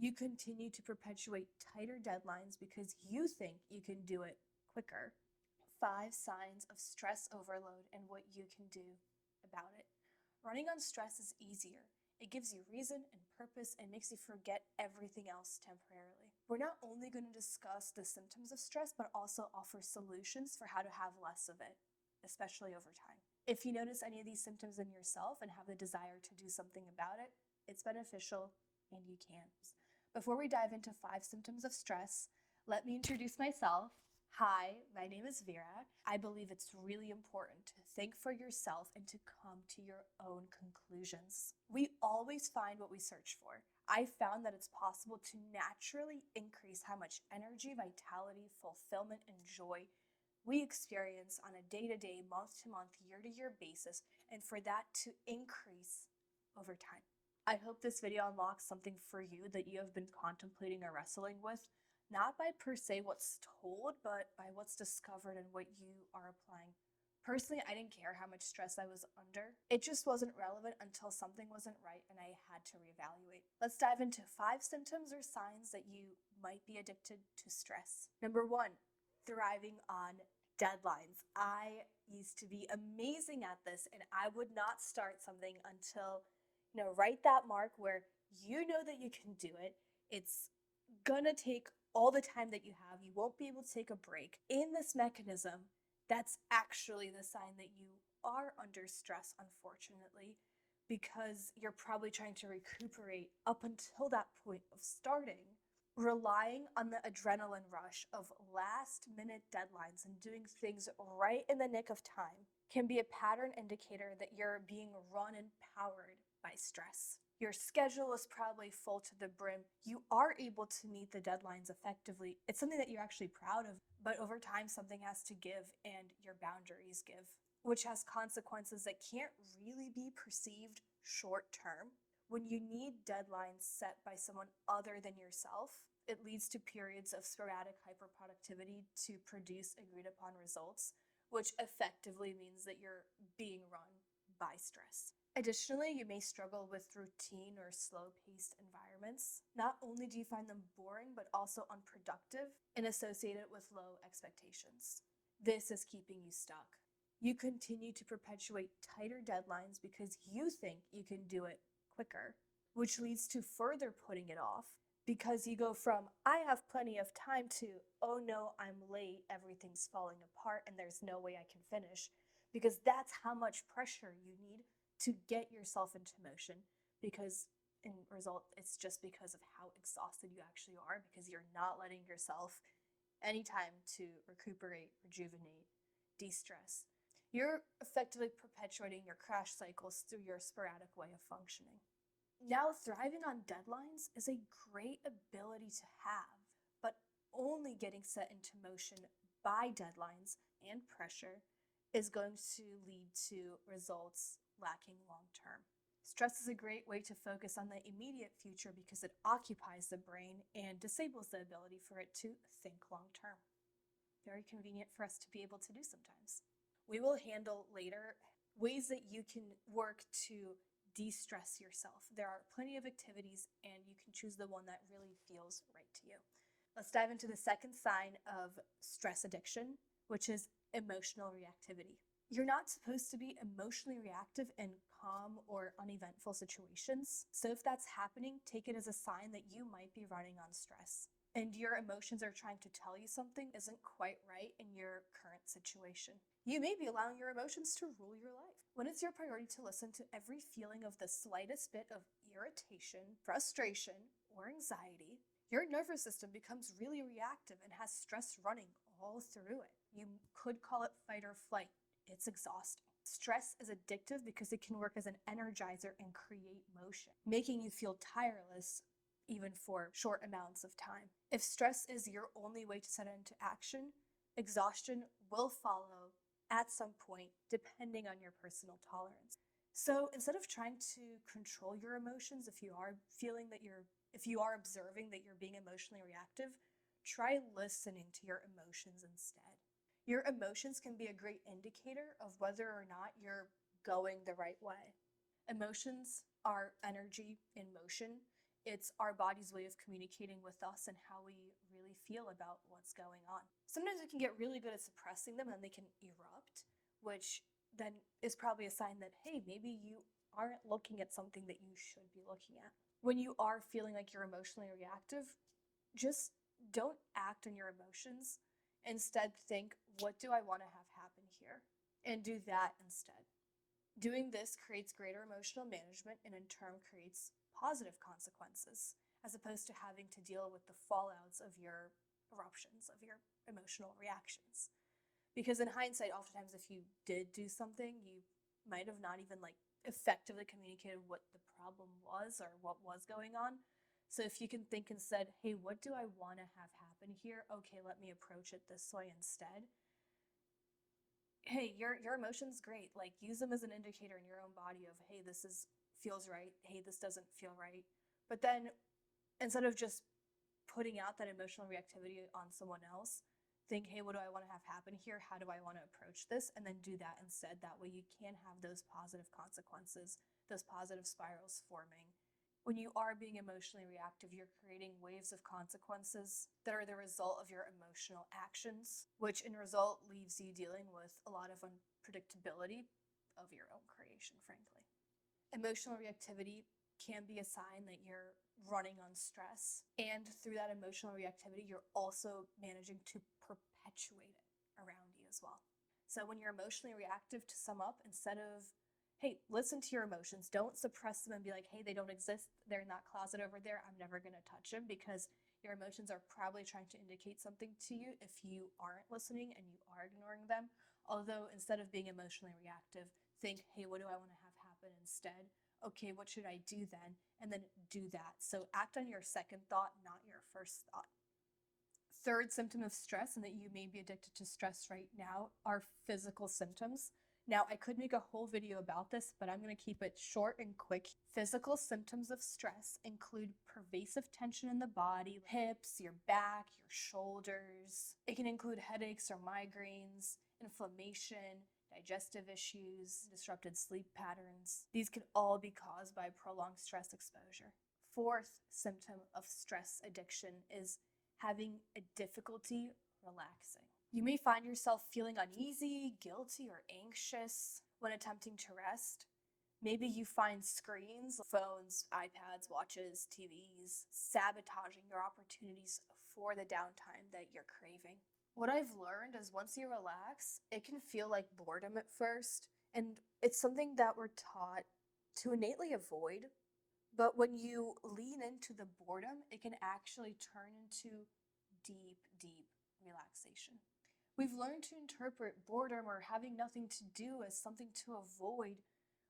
You continue to perpetuate tighter deadlines because you think you can do it quicker. 5 signs of stress overload and what you can do about it. Running on stress is easier. It gives you reason and purpose and makes you forget everything else temporarily. We're not only going to discuss the symptoms of stress, but also offer solutions for how to have less of it, especially over time. If you notice any of these symptoms in yourself and have the desire to do something about it, it's beneficial and you can. Before we dive into 5 symptoms of stress, let me introduce myself. Hi, my name is Vera. I believe it's really important to think for yourself and to come to your own conclusions. We always find what we search for. I found that it's possible to naturally increase how much energy, vitality, fulfillment, and joy we experience on a day-to-day, month-to-month, year-to-year basis, and for that to increase over time. I hope this video unlocks something for you that you have been contemplating or wrestling with, not by per se what's told, but by what's discovered and what you are applying. Personally, I didn't care how much stress I was under. It just wasn't relevant until something wasn't right and I had to reevaluate. Let's dive into 5 symptoms or signs that you might be addicted to stress. Number 1, thriving on deadlines. I used to be amazing at this and I would not start something until right that mark where you know that you can do it. It's gonna take all the time that you have. You won't be able to take a break. In this mechanism, that's actually the sign that you are under stress, unfortunately, because you're probably trying to recuperate up until that point of starting. Relying on the adrenaline rush of last-minute deadlines and doing things right in the nick of time can be a pattern indicator that you're being run and powered by stress. Your schedule is probably full to the brim. You are able to meet the deadlines effectively. It's something that you're actually proud of, but over time something has to give and your boundaries give, which has consequences that can't really be perceived short term. When you need deadlines set by someone other than yourself, it leads to periods of sporadic hyperproductivity to produce agreed upon results, which effectively means that you're being run by stress. Additionally, you may struggle with routine or slow-paced environments. Not only do you find them boring, but also unproductive and associated with low expectations. This is keeping you stuck. You continue to perpetuate tighter deadlines because you think you can do it quicker, which leads to further putting it off because you go from, I have plenty of time to, oh no, I'm late, everything's falling apart, and there's no way I can finish, because that's how much pressure you need to get yourself into motion, because in result, it's just because of how exhausted you actually are, because you're not letting yourself any time to recuperate, rejuvenate, de-stress. You're effectively perpetuating your crash cycles through your sporadic way of functioning. Now, thriving on deadlines is a great ability to have, but only getting set into motion by deadlines and pressure is going to lead to results lacking long term. Stress is a great way to focus on the immediate future because it occupies the brain and disables the ability for it to think long term. Very convenient for us to be able to do sometimes. We will handle later ways that you can work to de-stress yourself. There are plenty of activities and you can choose the one that really feels right to you. Let's dive into the second sign of stress addiction, which is emotional reactivity. You're not supposed to be emotionally reactive in calm or uneventful situations. So if that's happening, take it as a sign that you might be running on stress and your emotions are trying to tell you something isn't quite right in your current situation. You may be allowing your emotions to rule your life. When it's your priority to listen to every feeling of the slightest bit of irritation, frustration, or anxiety, your nervous system becomes really reactive and has stress running all through it. You could call it fight or flight. It's exhausting. Stress is addictive because it can work as an energizer and create motion, making you feel tireless even for short amounts of time. If stress is your only way to set it into action, exhaustion will follow at some point, depending on your personal tolerance. So instead of trying to control your emotions, if you are observing that you're being emotionally reactive, try listening to your emotions instead. Your emotions can be a great indicator of whether or not you're going the right way. Emotions are energy in motion, It's our body's way of communicating with us and how we really feel about what's going on. Sometimes we can get really good at suppressing them and they can erupt, which then is probably a sign that, hey, maybe you aren't looking at something that you should be looking at. When you are feeling like you're emotionally reactive, just don't act on your emotions. Instead, think, what do I want to have happen here? And do that instead. Doing this creates greater emotional management and in turn creates positive consequences, as opposed to having to deal with the fallouts of your eruptions, of your emotional reactions. Because in hindsight, oftentimes if you did do something, you might have not even effectively communicated what the problem was or what was going on. So if you can think instead, hey, what do I want to have happen here? Okay, let me approach it this way instead. Hey, your emotions, great. Use them as an indicator in your own body of, hey, feels right. Hey, this doesn't feel right. But then instead of just putting out that emotional reactivity on someone else, think, hey, what do I want to have happen here? How do I want to approach this? And then do that instead. That way you can have those positive consequences, those positive spirals forming. When you are being emotionally reactive, you're creating waves of consequences that are the result of your emotional actions, which in result leaves you dealing with a lot of unpredictability of your own creation, frankly. Emotional reactivity can be a sign that you're running on stress. And through that emotional reactivity, you're also managing to perpetuate it around you as well. So when you're emotionally reactive, to sum up, instead of, hey, listen to your emotions, don't suppress them and be like, hey, they don't exist, they're in that closet over there, I'm never going to touch them, because your emotions are probably trying to indicate something to you if you aren't listening and you are ignoring them. Although instead of being emotionally reactive, think, hey, what do I want to have happen instead? Okay, what should I do then? And then do that. So act on your second thought, not your first thought. Third symptom of stress, and that you may be addicted to stress right now, are physical symptoms. Now, I could make a whole video about this, but I'm going to keep it short and quick. Physical symptoms of stress include pervasive tension in the body, hips, your back, your shoulders. It can include headaches or migraines, inflammation, digestive issues, disrupted sleep patterns. These could all be caused by prolonged stress exposure. Fourth symptom of stress addiction is having a difficulty relaxing. You may find yourself feeling uneasy, guilty, or anxious when attempting to rest. Maybe you find screens, phones, iPads, watches, TVs, sabotaging your opportunities for the downtime that you're craving. What I've learned is once you relax, it can feel like boredom at first, and it's something that we're taught to innately avoid. But when you lean into the boredom, it can actually turn into deep, deep relaxation. We've learned to interpret boredom or having nothing to do as something to avoid,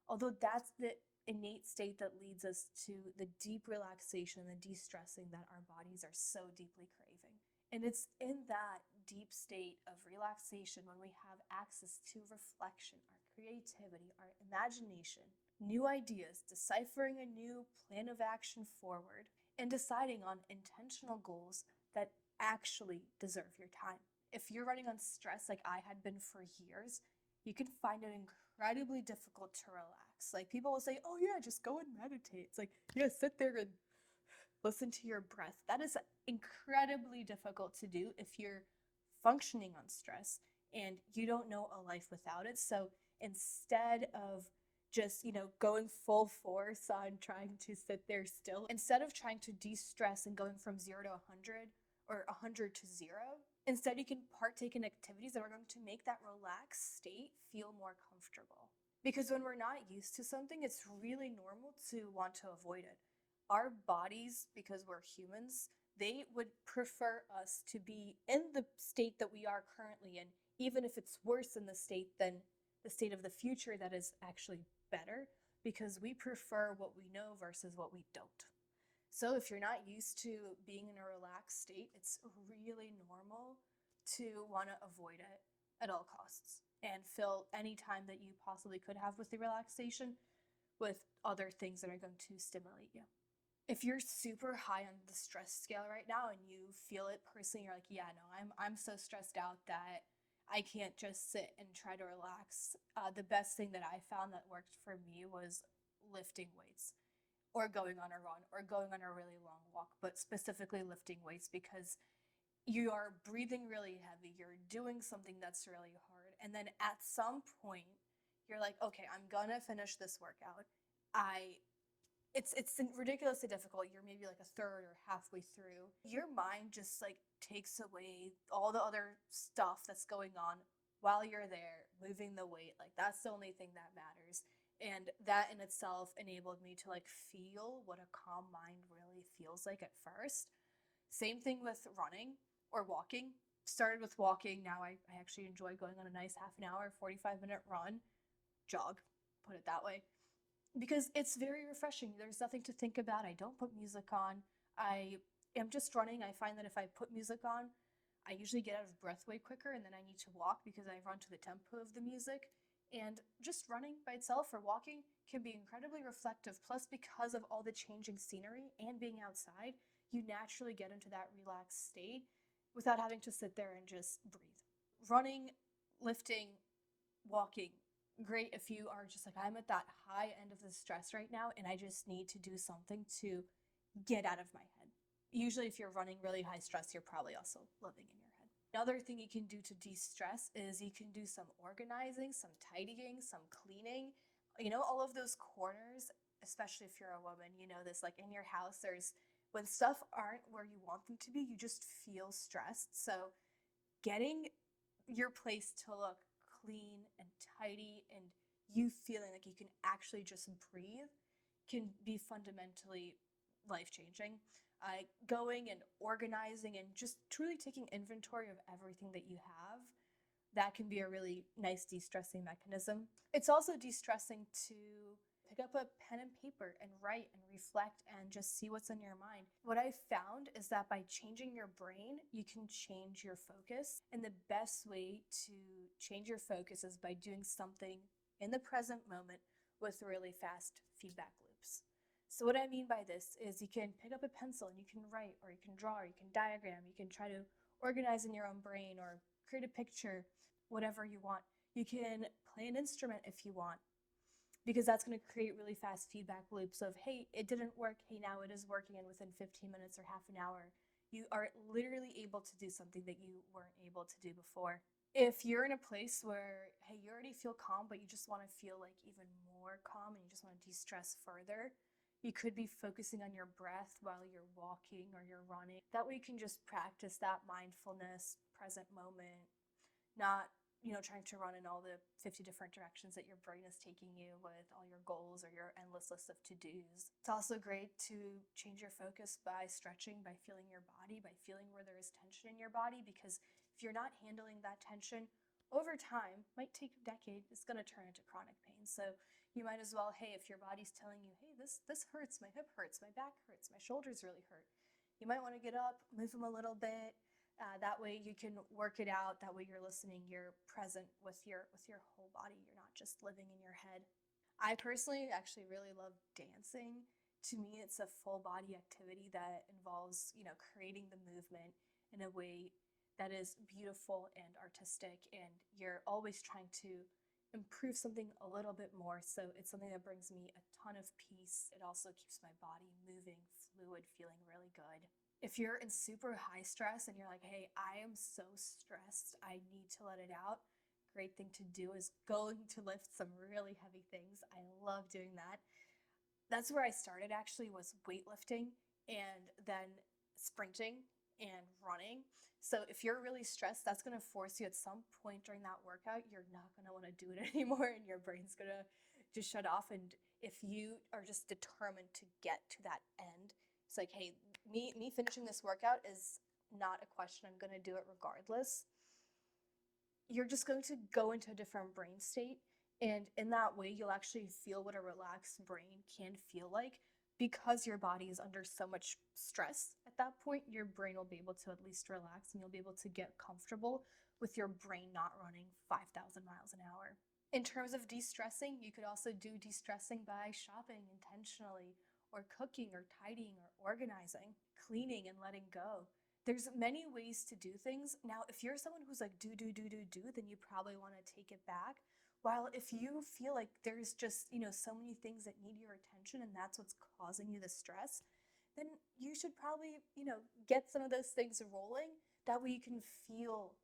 although that's the innate state that leads us to the deep relaxation and the de-stressing that our bodies are so deeply craving. And it's in that deep state of relaxation when we have access to reflection, our creativity, our imagination, new ideas, deciphering a new plan of action forward, and deciding on intentional goals that actually deserve your time. If you're running on stress like I had been for years, you can find it incredibly difficult to relax. People will say, oh yeah, just go and meditate. It's yeah, sit there and listen to your breath. That is incredibly difficult to do if you're functioning on stress and you don't know a life without it. So instead of just, going full force on trying to sit there still, instead of trying to de-stress and going from 0 to 100 or 100 to 0, instead you can partake in activities that are going to make that relaxed state feel more comfortable. Because when we're not used to something, it's really normal to want to avoid it. Our bodies, because we're humans, they would prefer us to be in the state that we are currently in, even if it's worse in the state than the state of the future that is actually better, because we prefer what we know versus what we don't. So if you're not used to being in a relaxed state, it's really normal to want to avoid it at all costs and fill any time that you possibly could have with the relaxation with other things that are going to stimulate you. If you're super high on the stress scale right now and you feel it personally, you're like, yeah, no, I'm so stressed out that I can't just sit and try to relax. The best thing that I found that worked for me was lifting weights. or going on a run or going on a really long walk, but specifically lifting weights because you are breathing really heavy, you're doing something that's really hard, and then at some point you're like, okay, I'm gonna finish this workout. I it's ridiculously difficult. You're maybe like a third or halfway through. Your mind just like takes away all the other stuff that's going on while you're there moving the weight. Like that's the only thing that matters. And that in itself enabled me to like feel what a calm mind really feels like at first. Same thing with running or walking. Started with walking. Now I actually enjoy going on a nice half an hour, 45-minute run, jog, put it that way, because it's very refreshing. There's nothing to think about. I don't put music on. I am just running. I find that if I put music on, I usually get out of breath way quicker and then I need to walk because I run to the tempo of the music. And just running by itself or walking can be incredibly reflective. Plus, because of all the changing scenery and being outside, you naturally get into that relaxed state without having to sit there and just breathe. Running, lifting, walking, great if you are just like, I'm at that high end of the stress right now and I just need to do something to get out of my head. Usually, if you're running really high stress, you're probably also living in your head. Another thing you can do to de-stress is you can do some organizing, some tidying, some cleaning. You know, all of those corners, especially if you're a woman, you know this, like in your house, there's when stuff aren't where you want them to be, you just feel stressed. So getting your place to look clean and tidy and you feeling like you can actually just breathe can be fundamentally life-changing. Going and organizing and just truly taking inventory of everything that you have, that can be a really nice de-stressing mechanism. It's also de-stressing to pick up a pen and paper and write and reflect and just see what's in your mind. What I've found is that by changing your brain, you can change your focus. And the best way to change your focus is by doing something in the present moment with really fast feedback loops. So what I mean by this is you can pick up a pencil and you can write, or you can draw, or you can diagram, you can try to organize in your own brain or create a picture, whatever you want. You can play an instrument if you want, because that's going to create really fast feedback loops of, hey, it didn't work, hey, now it is working, and within 15 minutes or half an hour, you are literally able to do something that you weren't able to do before. If you're in a place where, hey, you already feel calm, but you just want to feel like even more calm and you just want to de-stress further, you could be focusing on your breath while you're walking or you're running. That way you can just practice that mindfulness, present moment, not trying to run in all the 50 different directions that your brain is taking you with all your goals or your endless list of to-dos. It's also great to change your focus by stretching, by feeling your body, by feeling where there is tension in your body, because if you're not handling that tension over time, might take a decade, it's going to turn into chronic pain. So you might as well, hey, if your body's telling you, hey, this hurts, my hip hurts, my back hurts, my shoulders really hurt, you might want to get up, move them a little bit. That way you can work it out. That way you're listening, you're present with your whole body. You're not just living in your head. I personally actually really love dancing. To me, it's a full body activity that involves, creating the movement in a way that is beautiful and artistic, and you're always trying to improve something a little bit more. So it's something that brings me a ton of peace. It also keeps my body moving, fluid, feeling really good. If you're in super high stress and you're like, hey, I am so stressed, I need to let it out, great thing to do is going to lift some really heavy things. I love doing that. That's where I started actually, was weightlifting and then sprinting and running. So if you're really stressed, that's going to force you at some point during that workout, you're not going to want to do it anymore and your brain's going to just shut off. And if you are just determined to get to that end, it's like, hey, me finishing this workout is not a question. I'm going to do it regardless. You're just going to go into a different brain state. And in that way, you'll actually feel what a relaxed brain can feel like, because your body is under so much stress. At that point, your brain will be able to at least relax and you'll be able to get comfortable with your brain not running 5,000 miles an hour. In terms of de-stressing, you could also do de-stressing by shopping intentionally, or cooking, or tidying, or organizing, cleaning, and letting go. There's many ways to do things. Now, if you're someone who's like, do, then you probably want to take it back. While if you feel like there's just, so many things that need your attention and that's what's causing you the stress, then you should probably, get some of those things rolling. That way you can feel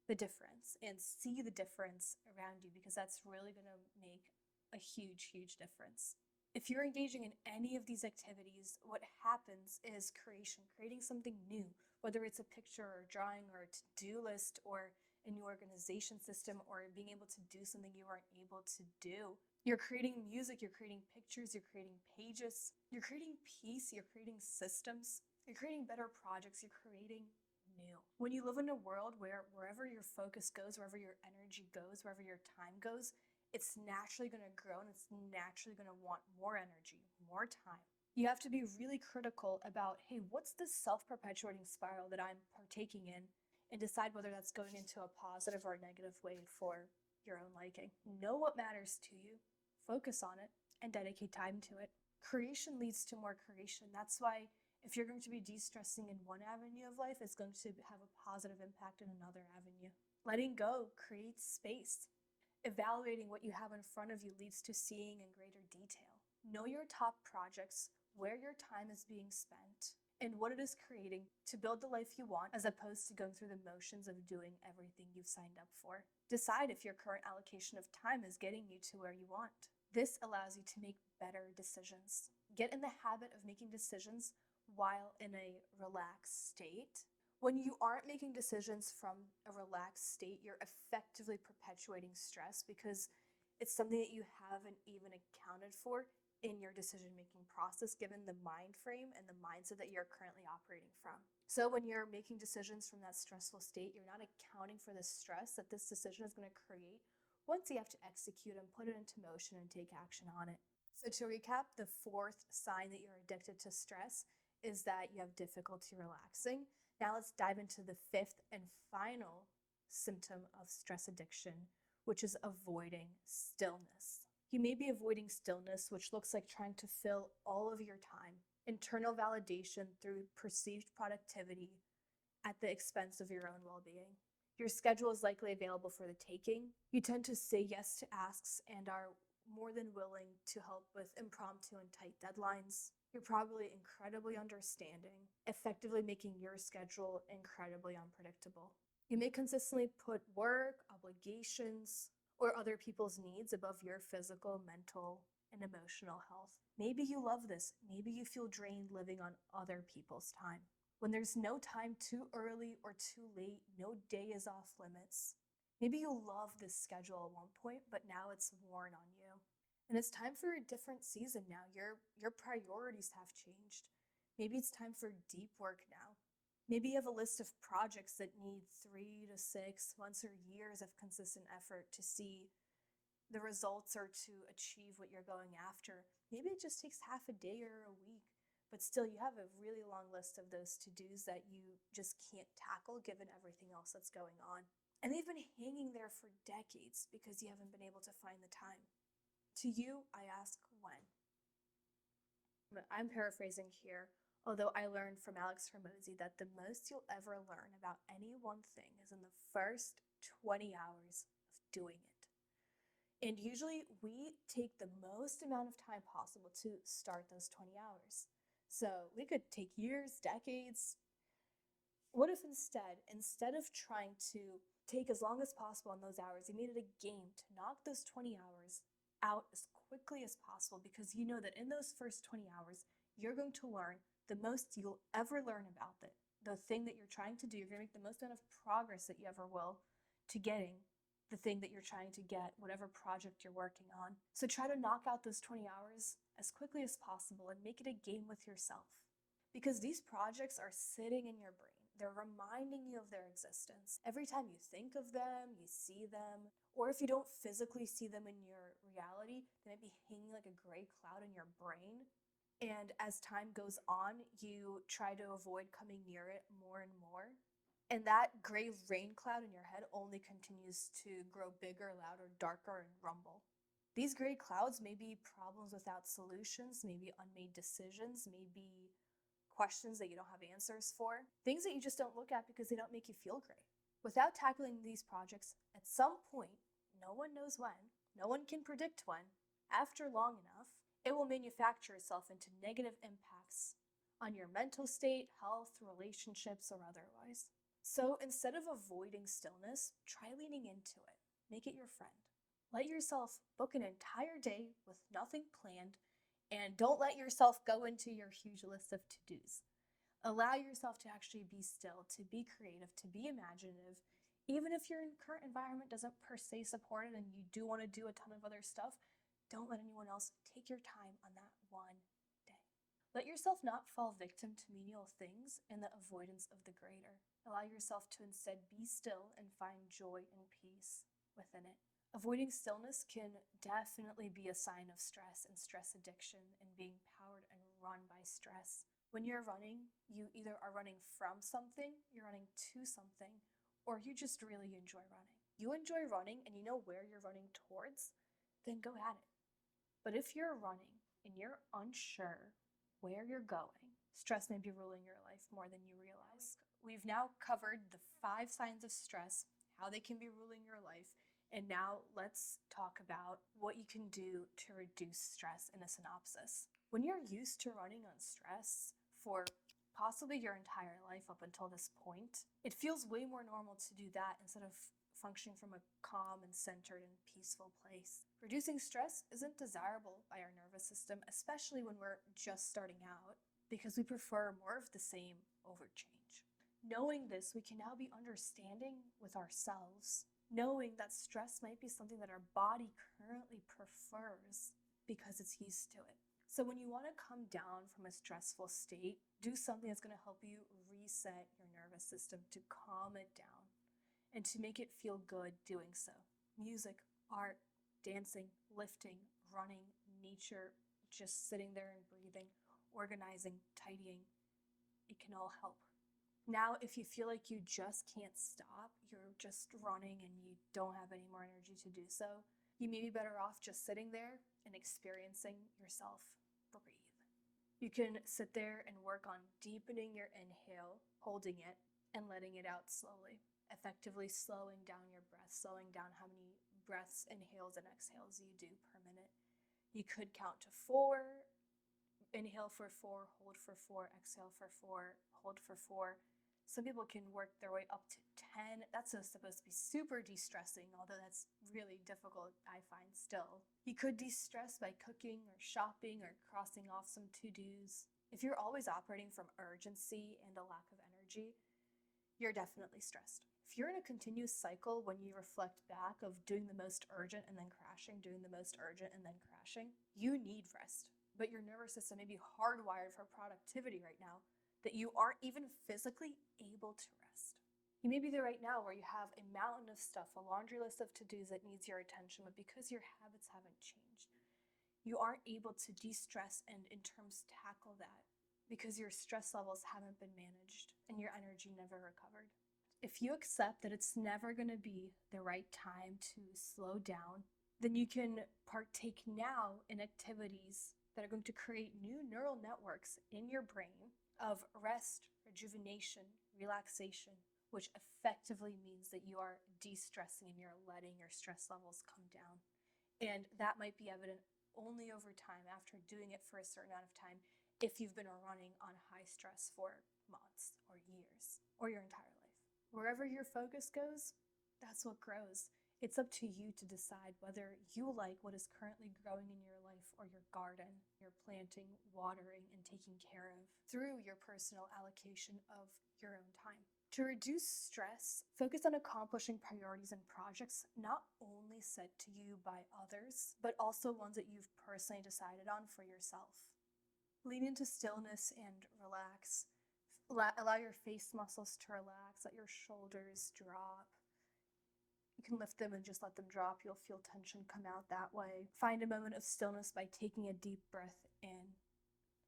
the difference and see the difference around you, because that's really going to make a huge, huge difference. If you're engaging in any of these activities, what happens is creation, creating something new, whether it's a picture or drawing or a to-do list or a new organization system or being able to do something you weren't able to do. You're creating music, you're creating pictures, you're creating pages, you're creating peace, you're creating systems, you're creating better projects, you're creating new. When you live in a world where wherever your focus goes, wherever your energy goes, wherever your time goes, it's naturally going to grow and it's naturally going to want more energy, more time. You have to be really critical about, hey, what's this self-perpetuating spiral that I'm partaking in, and decide whether that's going into a positive or a negative way for your own liking. Know what matters to you, focus on it, and dedicate time to it. Creation leads to more creation. That's why if you're going to be de-stressing in one avenue of life, it's going to have a positive impact in another avenue. Letting go creates space. Evaluating what you have in front of you leads to seeing in greater detail. Know your top projects, where your time is being spent, and what it is creating to build the life you want, as opposed to going through the motions of doing everything you've signed up for. Decide if your current allocation of time is getting you to where you want. This allows you to make better decisions. Get in the habit of making decisions while in a relaxed state. When you aren't making decisions from a relaxed state, you're effectively perpetuating stress, because it's something that you haven't even accounted for in your decision-making process, given the mind frame and the mindset that you're currently operating from. So when you're making decisions from that stressful state, you're not accounting for the stress that this decision is going to create once you have to execute and put it into motion and take action on it. So to recap, the fourth sign that you're addicted to stress is that you have difficulty relaxing. Now let's dive into the fifth and final symptom of stress addiction, which is avoiding stillness. You may be avoiding stillness, which looks like trying to fill all of your time, internal validation through perceived productivity at the expense of your own well-being. Your schedule is likely available for the taking. You tend to say yes to asks and are more than willing to help with impromptu and tight deadlines. You're probably incredibly understanding, effectively making your schedule incredibly unpredictable. You may consistently put work, obligations, or other people's needs above your physical, mental, and emotional health. Maybe you love this. Maybe you feel drained living on other people's time. When there's no time too early or too late, no day is off limits. Maybe you love this schedule at one point, but now it's worn on you. And it's time for a different season now. Your priorities have changed. Maybe it's time for deep work now. Maybe you have a list of projects that need 3 to 6 months or years of consistent effort to see the results or to achieve what you're going after. Maybe it just takes half a day or a week, but still you have a really long list of those to-dos that you just can't tackle given everything else that's going on. And they've been hanging there for decades because you haven't been able to find the time. To you, I ask when. I'm paraphrasing here, although I learned from Alex Hormozy that the most you'll ever learn about any one thing is in the first 20 hours of doing it. And usually we take the most amount of time possible to start those 20 hours. So we could take years, decades. What if instead of trying to take as long as possible on those hours, you made it a game to knock those 20 hours out as quickly as possible, because you know that in those first 20 hours, you're going to learn the most you'll ever learn about it. The thing that you're trying to do, you're going to make the most amount of progress that you ever will to getting the thing that you're trying to get, whatever project you're working on. So try to knock out those 20 hours as quickly as possible and make it a game with yourself. Because these projects are sitting in your brain. They're reminding you of their existence. Every time you think of them, you see them, or if you don't physically see them in your reality, they might be hanging like a gray cloud in your brain. And as time goes on, you try to avoid coming near it more and more. And that gray rain cloud in your head only continues to grow bigger, louder, darker, and rumble. These gray clouds may be problems without solutions, maybe unmade decisions, maybe questions that you don't have answers for, things that you just don't look at because they don't make you feel great. Without tackling these projects, at some point, no one knows when, No one can predict when. After long enough, it will manufacture itself into negative impacts on your mental state, health, relationships, or otherwise. So instead of avoiding stillness, try leaning into it. Make it your friend. Let yourself book an entire day with nothing planned, and don't let yourself go into your huge list of to-dos. Allow yourself to actually be still, to be creative, to be imaginative. Even if your current environment doesn't per se support it and you do want to do a ton of other stuff, don't let anyone else take your time on that one day. Let yourself not fall victim to menial things in the avoidance of the greater. Allow yourself to instead be still and find joy and peace within it. Avoiding stillness can definitely be a sign of stress and stress addiction and being powered and run by stress. When you're running, you either are running from something, you're running to something, or you just really enjoy running. You enjoy running and you know where you're running towards, then go at it. But if you're running and you're unsure where you're going, stress may be ruling your life more than you realize. We've now covered the 5 signs of stress, how they can be ruling your life, and now let's talk about what you can do to reduce stress in a synopsis. When you're used to running on stress for possibly your entire life up until this point, it feels way more normal to do that instead of functioning from a calm and centered and peaceful place. Reducing stress isn't desirable by our nervous system, especially when we're just starting out, because we prefer more of the same over change. Knowing this, we can now be understanding with ourselves, knowing that stress might be something that our body currently prefers because it's used to it. So when you want to come down from a stressful state, do something that's going to help you reset your nervous system to calm it down and to make it feel good doing so. Music, art, dancing, lifting, running, nature, just sitting there and breathing, organizing, tidying, it can all help. Now, if you feel like you just can't stop, you're just running and you don't have any more energy to do so, you may be better off just sitting there and experiencing yourself breathe. You can sit there and work on deepening your inhale, holding it, and letting it out slowly, effectively slowing down your breath, slowing down how many breaths, inhales, and exhales you do per minute. You could count to 4, inhale for 4, hold for 4, exhale for 4, hold for 4. Some people can work their way up to 10. That's supposed to be super de-stressing, although that's really difficult, I find still. You could de-stress by cooking or shopping or crossing off some to-dos. If you're always operating from urgency and a lack of energy, you're definitely stressed. If you're in a continuous cycle when you reflect back of doing the most urgent and then crashing, doing the most urgent and then crashing, you need rest. But your nervous system may be hardwired for productivity right now that you aren't even physically able to rest. You may be there right now where you have a mountain of stuff, a laundry list of to-dos that needs your attention, but because your habits haven't changed, you aren't able to de-stress and in terms tackle that because your stress levels haven't been managed and your energy never recovered. If you accept that it's never going to be the right time to slow down, then you can partake now in activities that are going to create new neural networks in your brain of rest, rejuvenation, relaxation, which effectively means that you are de-stressing and you're letting your stress levels come down. And that might be evident only over time after doing it for a certain amount of time if you've been running on high stress for months or years or your entire life. Wherever your focus goes, that's what grows. It's up to you to decide whether you like what is currently growing in your life or your garden, you're planting, watering, and taking care of through your personal allocation of your own time. To reduce stress, focus on accomplishing priorities and projects not only set to you by others, but also ones that you've personally decided on for yourself. Lean into stillness and relax. Allow your face muscles to relax, let your shoulders drop. You can lift them and just let them drop. You'll feel tension come out that way. Find a moment of stillness by taking a deep breath in,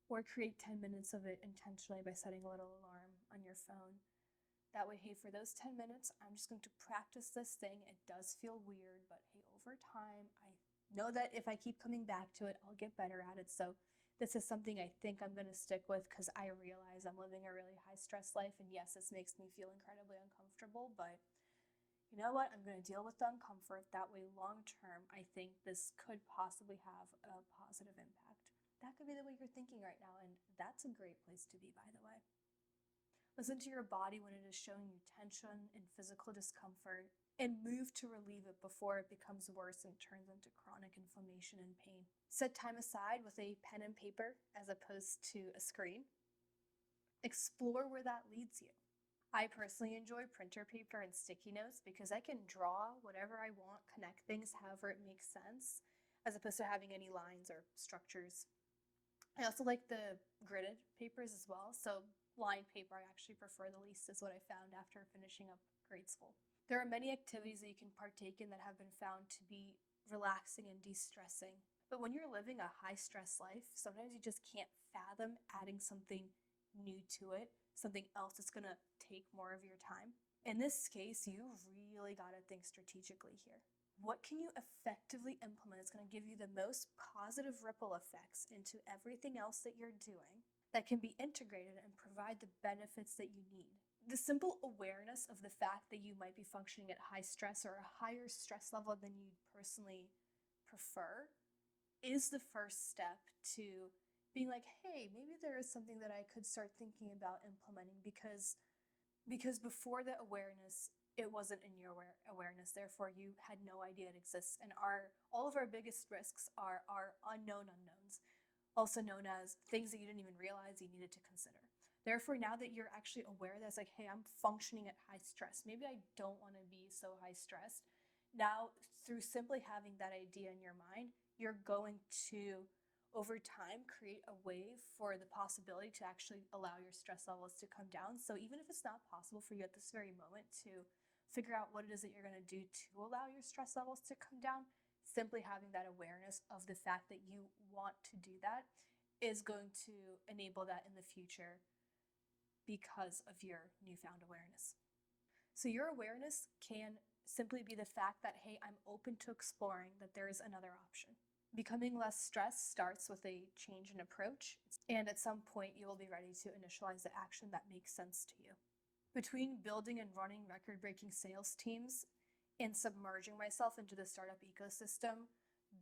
or create 10 minutes of it intentionally by setting a little alarm on your phone. That way, hey, for those 10 minutes, I'm just going to practice this thing. It does feel weird, but hey, over time, I know that if I keep coming back to it, I'll get better at it. So this is something I think I'm going to stick with because I realize I'm living a really high stress life. And yes, this makes me feel incredibly uncomfortable, but you know what, I'm going to deal with the uncomfort. That way, long term, I think this could possibly have a positive impact. That could be the way you're thinking right now, and that's a great place to be, by the way. Listen to your body when it is showing you tension and physical discomfort, and move to relieve it before it becomes worse and turns into chronic inflammation and pain. Set time aside with a pen and paper as opposed to a screen. Explore where that leads you. I personally enjoy printer paper and sticky notes because I can draw whatever I want, connect things however it makes sense, as opposed to having any lines or structures. I also like the gridded papers as well, so lined paper I actually prefer the least, is what I found after finishing up grade school. There are many activities that you can partake in that have been found to be relaxing and de-stressing. But when you're living a high-stress life, sometimes you just can't fathom adding something new to it, something else that's going to take more of your time. In this case, you really got to think strategically here. What can you effectively implement that's going to give you the most positive ripple effects into everything else that you're doing that can be integrated and provide the benefits that you need? The simple awareness of the fact that you might be functioning at high stress or a higher stress level than you'd personally prefer is the first step to being like, hey, maybe there is something that I could start thinking about implementing, because before the awareness, it wasn't in your awareness, therefore you had no idea it exists. And all of our biggest risks are our unknown unknowns, also known as things that you didn't even realize you needed to consider. Therefore, now that you're actually aware that it's like, hey, I'm functioning at high stress, maybe I don't want to be so high stressed. Now, through simply having that idea in your mind, you're going to, over time, create a way for the possibility to actually allow your stress levels to come down. So even if it's not possible for you at this very moment to figure out what it is that you're going to do to allow your stress levels to come down, simply having that awareness of the fact that you want to do that is going to enable that in the future because of your newfound awareness. So your awareness can simply be the fact that, hey, I'm open to exploring that there is another option. Becoming less stressed starts with a change in approach, and at some point you will be ready to initialize the action that makes sense to you. Between building and running record-breaking sales teams and submerging myself into the startup ecosystem,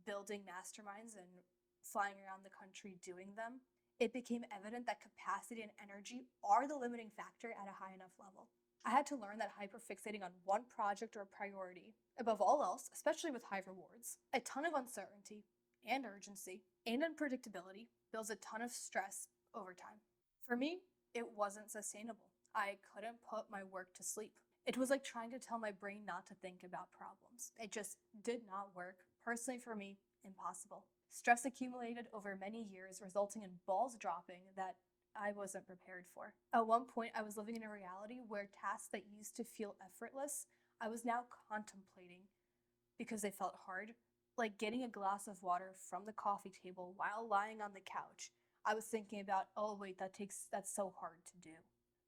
building masterminds and flying around the country doing them, it became evident that capacity and energy are the limiting factor at a high enough level. I had to learn that hyperfixating on one project or priority, above all else, especially with high rewards, a ton of uncertainty and urgency and unpredictability builds a ton of stress over time. For me, it wasn't sustainable. I couldn't put my work to sleep. It was like trying to tell my brain not to think about problems. It just did not work. Personally, for me, impossible. Stress accumulated over many years, resulting in balls dropping that I wasn't prepared for. At one point, I was living in a reality where tasks that used to feel effortless, I was now contemplating because they felt hard, like getting a glass of water from the coffee table while lying on the couch. I was thinking about, oh wait, that's so hard to do.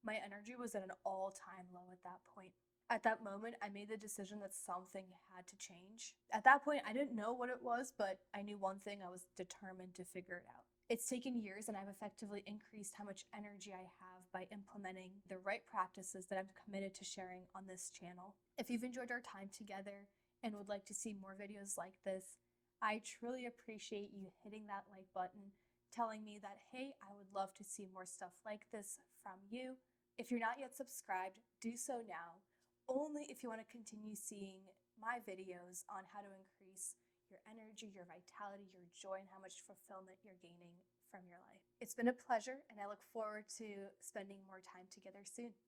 My energy was at an all-time low at that point. At that moment, I made the decision that something had to change. At that point, I didn't know what it was, but I knew one thing: I was determined to figure it out. It's taken years, and I've effectively increased how much energy I have by implementing the right practices that I'm committed to sharing on this channel. If you've enjoyed our time together and would like to see more videos like this, I truly appreciate you hitting that like button, telling me that, hey, I would love to see more stuff like this from you. If you're not yet subscribed, do so now, only if you want to continue seeing my videos on how to increase your energy, your vitality, your joy, and how much fulfillment you're gaining from your life. It's been a pleasure, and I look forward to spending more time together soon.